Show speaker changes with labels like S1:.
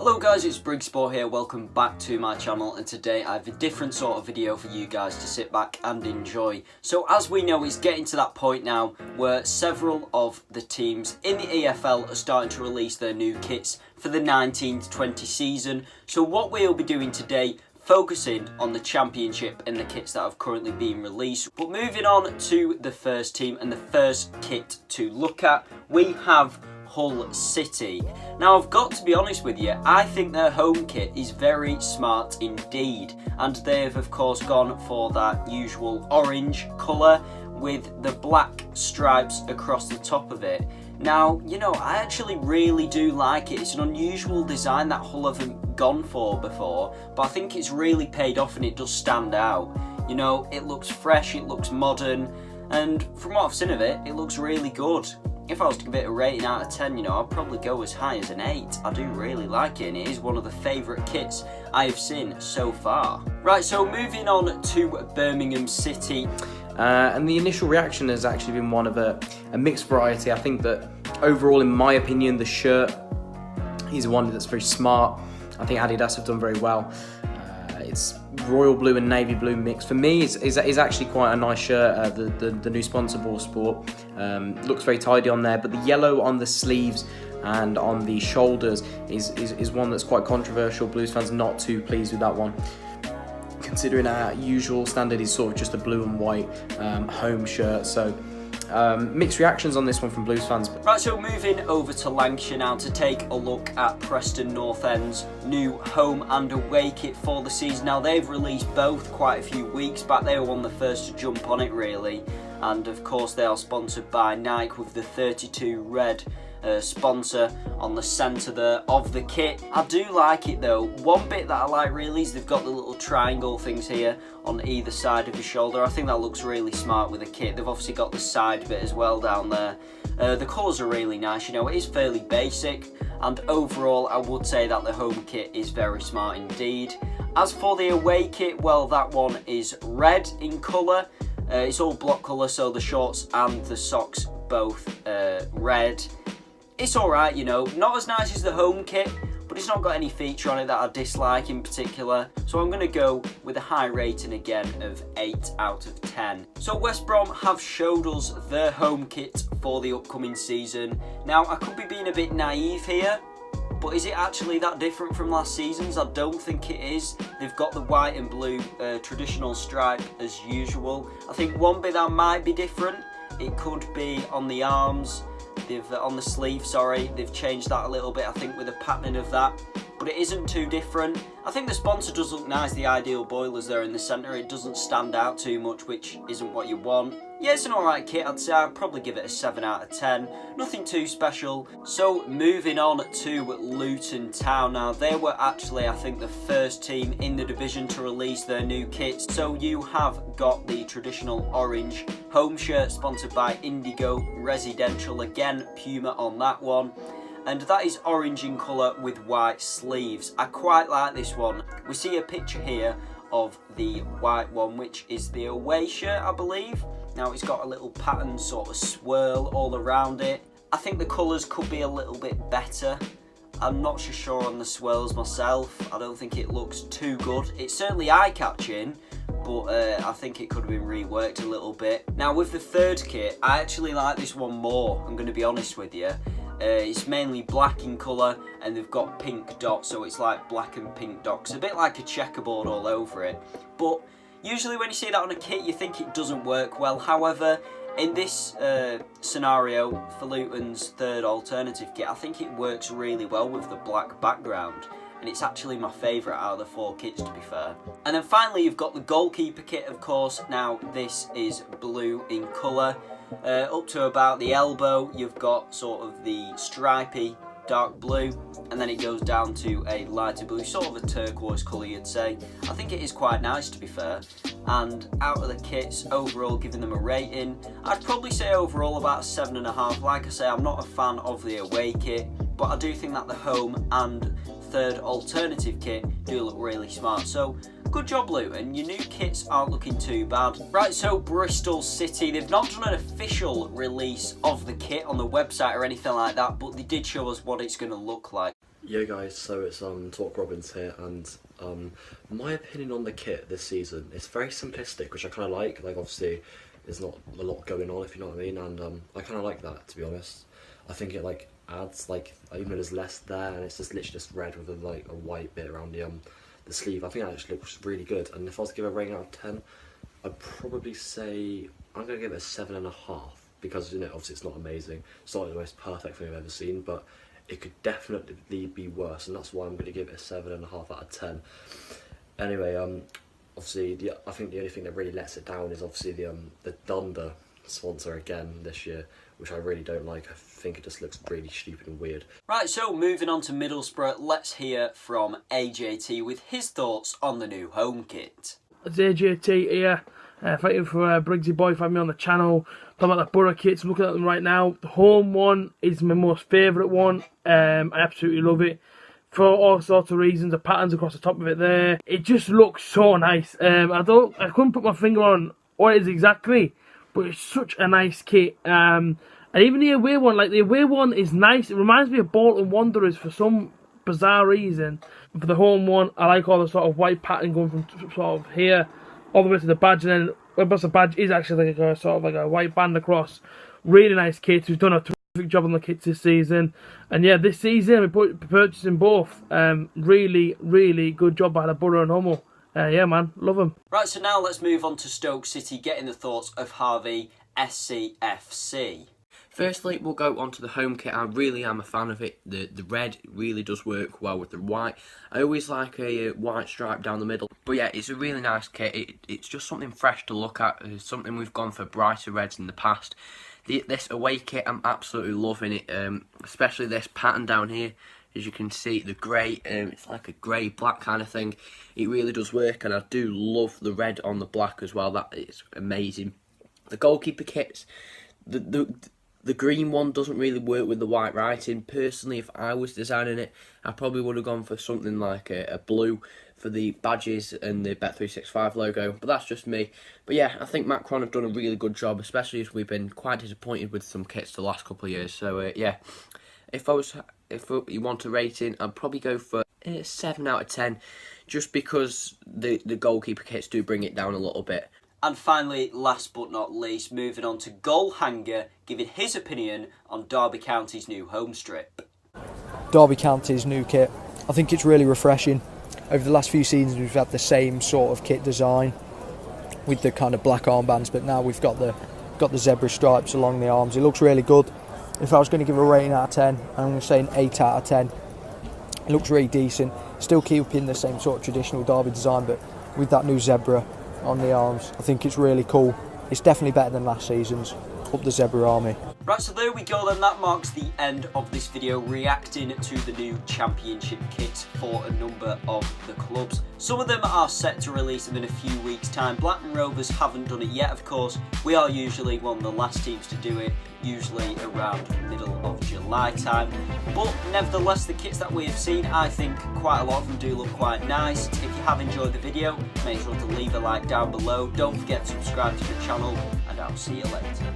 S1: Hello guys, it's Briggsyboy here, welcome back to my channel, and today I have a different sort of video for you guys to sit back and enjoy. So as we know, it's getting to that point now where several of the teams in the EFL are starting to release their new kits for the 19-20 season. So what we'll be doing today, focusing on the Championship and the kits that have currently been released. But moving on to the first team and the first kit to look at, we have Hull City. Now I've got to be honest with you, I think their home kit is very smart indeed, and they've of course gone for that usual orange colour with the black stripes across the top of it. Now, you know, I actually really do like it. It's an unusual design that Hull haven't gone for before, but I think it's really paid off and it does stand out. You know, it looks fresh, it looks modern, and from what I've seen of it, it looks really good. If I was to give it a rating out of 10, you know, I'd probably go as high as an 8. I do really like it, and it is one of the favourite kits I've seen so far. Right, so moving on to Birmingham City.
S2: And the initial reaction has actually been one of a mixed variety. I think that overall, in my opinion, the shirt is one that's very smart. I think Adidas have done very well. It's royal blue and navy blue mix. For me, is actually quite a nice shirt. The new sponsor, Ball Sport, looks very tidy on there. But the yellow on the sleeves and on the shoulders is one that's quite controversial. Blues fans not too pleased with that one, considering our usual standard is sort of just a blue and white home shirt. So mixed reactions on this one from Blues fans.
S1: Right, so moving over to Lancashire now to take a look at Preston North End's new home and away kit for the season. Now they've released both quite a few weeks back. They were one of the first to jump on it really, and of course they are sponsored by Nike with the 32 red sponsor on the centre there of the kit. I do like it though. One bit that I like really is they've got the little triangle things here on either side of the shoulder. I think that looks really smart with the kit. They've obviously got the side bit as well down there. The colours are really nice, you know, it is fairly basic, and overall I would say that the home kit is very smart indeed. As for the away kit, well, that one is red in colour. It's all block colour, so the shorts and the socks both red. It's alright, you know, not as nice as the home kit, but it's not got any feature on it that I dislike in particular. So I'm going to go with a high rating again of 8 out of 10. So West Brom have showed us their home kit for the upcoming season. Now I could be being a bit naive here, but is it actually that different from last season's? I don't think it is. They've got the white and blue traditional stripe as usual. I think one bit that might be different, it could be on the arms. On the sleeve, sorry, they've changed that a little bit, I think, with the patterning of that, but it isn't too different. I think the sponsor does look nice, the ideal boilers there in the centre. It doesn't stand out too much, which isn't what you want. Yeah, it's an alright kit. I'd say I'd probably give it a 7 out of 10. Nothing too special. So moving on to Luton Town. Now they were actually, I think, the first team in the division to release their new kits. So you have got the traditional orange home shirt sponsored by Indigo Residential. Again, Puma on that one. And that is orange in colour with white sleeves. I quite like this one. We see a picture here of the white one, which is the away shirt, I believe. Now it's got a little pattern sort of swirl all around it. I think the colours could be a little bit better. I'm not so sure on the swirls myself. I don't think it looks too good. It's certainly eye-catching, but I think it could have been reworked a little bit. Now with the third kit, I actually like this one more, I'm going to be honest with you. It's mainly black in colour and they've got pink dots, so it's like black and pink dots. A bit like a checkerboard all over it. But usually when you see that on a kit you think it doesn't work well. However, in this scenario for Luton's third alternative kit, I think it works really well with the black background. And it's actually my favourite out of the 4 kits, to be fair. And then finally you've got the Goalkeeper kit, of course. Now this is blue in colour. Up to about the elbow you've got sort of the stripy dark blue, and then it goes down to a lighter blue, sort of a turquoise colour you'd say. I think it is quite nice, to be fair. And out of the kits, overall giving them a rating, I'd probably say overall about 7.5. Like I say, I'm not a fan of the away kit, but I do think that the home and third alternative kit do look really smart. So good job, Luton. Your new kits aren't looking too bad. Right, so Bristol City, they've not done an official release of the kit on the website or anything like that, but they did show us what it's going to look like.
S3: Yeah guys, so it's Talk Robbins here, and my opinion on the kit this season is very simplistic, which I kind of like. Like, obviously there's not a lot going on, if you know what I mean, and I kind of like that, to be honest. I think it like adds, like, even though there's less there, and it's just literally just red with a white bit around the sleeve. I think that actually looks really good, and if I was to give a rating out of 10, I'd probably say I'm gonna give it a 7.5, because, you know, obviously it's not amazing, it's not the most perfect thing I've ever seen, but it could definitely be worse, and that's why I'm going to give it a 7.5 out of 10. Anyway, obviously, I think the only thing that really lets it down is obviously the Thunder sponsor again this year, which I really don't like. I think it just looks really stupid and weird.
S1: Right, so moving on to Middlesbrough, let's hear from A.J.T with his thoughts on the new home kit.
S4: It's A.J.T here. Thank you for Briggsyboy for having me on the channel. Talking about the Borough kits, I'm looking at them right now. The home one is my most favourite one. I absolutely love it for all sorts of reasons. The patterns across the top of it there, it just looks so nice. I couldn't put my finger on what it is exactly, but it's such a nice kit. And even the away one, like the away one is nice. It reminds me of Bolton Wanderers for some bizarre reason. For the home one, I like all the sort of white pattern going from sort of here all the way to the badge, and then the badge is actually like a sort of like a white band across. Really nice kits. We've done a terrific job on the kits this season, and yeah, this season we're purchasing both. Really good job by the Borough and Hummel. Yeah, man, love them.
S1: Right, so now let's move on to Stoke City, getting the thoughts of Harvey SCFC.
S5: Firstly, we'll go on to the home kit. I really am a fan of it. The red really does work well with the white. I always like a white stripe down the middle. But yeah, it's a really nice kit. It's just something fresh to look at. It's something we've gone for brighter reds in the past. This away kit, I'm absolutely loving it. Especially this pattern down here. As you can see, the grey, it's like a grey-black kind of thing. It really does work, and I do love the red on the black as well. That is amazing. The goalkeeper kits, the green one doesn't really work with the white writing. Personally, if I was designing it, I probably would have gone for something like a blue for the badges and the Bet365 logo, but that's just me. But yeah, I think Macron have done a really good job, especially as we've been quite disappointed with some kits the last couple of years. So yeah, if you want a rating, I'd probably go for a 7 out of 10, just because the goalkeeper kits do bring it down a little bit.
S1: And finally, last but not least, moving on to Goalhanger, giving his opinion on Derby County's new home strip.
S6: Derby County's new kit, I think it's really refreshing. Over the last few seasons we've had the same sort of kit design with the kind of black armbands, but now we've got the zebra stripes along the arms. It looks really good. If I was going to give a rating out of 10, I'm going to say an 8 out of 10. It looks really decent. Still keeping the same sort of traditional Derby design, but with that new zebra on the arms, I think it's really cool. It's definitely better than last season's. Up the Zebra Army.
S1: Right, so there we go then. That marks the end of this video reacting to the new championship kits for a number of the clubs. Some of them are set to release them in a few weeks' time. Blackburn Rovers haven't done it yet, of course. We are usually one of the last teams to do it, usually around middle of July time. But nevertheless, the kits that we have seen, I think quite a lot of them do look quite nice. If you have enjoyed the video, make sure to leave a like down below. Don't forget to subscribe to the channel, and I'll see you later.